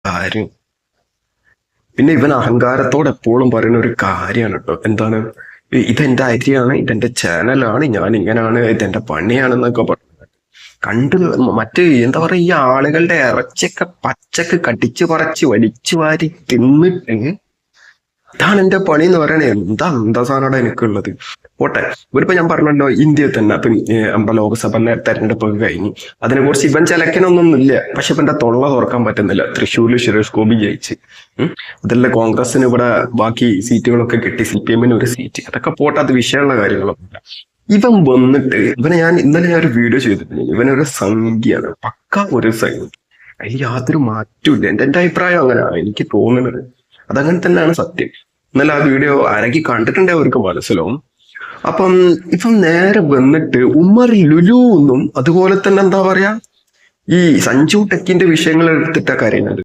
കാര്യം. പിന്നെ ഇവൻ അഹങ്കാരത്തോടെ എപ്പോഴും പറയുന്ന ഒരു കാര്യമാണ് കേട്ടോ. എന്താണ്? ഇതെന്റെ അരിയാണ്, ഇതെന്റെ ചാനലാണ്, ഞാൻ ഇങ്ങനാണ്, ഇതെന്റെ പണിയാണെന്നൊക്കെ പറഞ്ഞു കണ്ട് മറ്റ് എന്താ പറയാ, ഈ ആളുകളുടെ ഇറച്ചിയൊക്കെ പച്ചക്ക് കടിച്ചു പറിച്ച് വലിച്ചു വാരി തിന്നിട്ട് ഇതാണ് എന്റെ പണി എന്ന് പറയണേ. എന്താ അന്തസാനോടെ എനിക്കുള്ളത്. പോട്ടെ, ഇവരിപ്പോ ഞാൻ പറഞ്ഞല്ലോ ഇന്ത്യയിൽ തന്നെ ഇപ്പൊ നമ്മുടെ ലോക്സഭ തെരഞ്ഞെടുപ്പൊക്കെ കഴിഞ്ഞു. അതിനെ കുറിച്ച് ഇവൻ ചിലക്കനൊന്നും ഇല്ല. പക്ഷെ ഇപ്പൊ എന്റെ തൊള്ള തുറക്കാൻ പറ്റുന്നില്ല. തൃശ്ശൂരിൽ സുരേഷ് ഗോപി ജയിച്ച്, അതല്ല കോൺഗ്രസിന് ഇവിടെ ബാക്കി സീറ്റുകളൊക്കെ കിട്ടി, CPM ഒരു സീറ്റ്. അതൊക്കെ പോട്ടെ, അത് വിഷയമുള്ള കാര്യങ്ങളൊന്നുമില്ല. ഇവൻ വന്നിട്ട് ഞാൻ ഇന്നലെ ഒരു വീഡിയോ ചെയ്തിട്ടുണ്ട്. ഇവനൊരു സംഖ്യയാണ്, പക്ക ഒരു സംഖ്യ. അതിൽ യാതൊരു മാറ്റവും ഇല്ല. എന്റെ അഭിപ്രായം അങ്ങനെയാണ് എനിക്ക് തോന്നുന്നത്. അതങ്ങനെ തന്നെയാണ് സത്യം. എന്നാൽ ആ വീഡിയോ ആരെങ്കിലും കണ്ടിട്ടുണ്ടെ അവർക്ക് മനസ്സിലാവും. അപ്പം ഇപ്പം നേരെ വന്നിട്ട് ഉമ്മർ ലുലു എന്നും അതുപോലെ തന്നെ എന്താ പറയാ, ഈ സഞ്ജു ടെക്കിന്റെ വിഷയങ്ങൾ എടുത്തിട്ടാ കരയുന്നത്.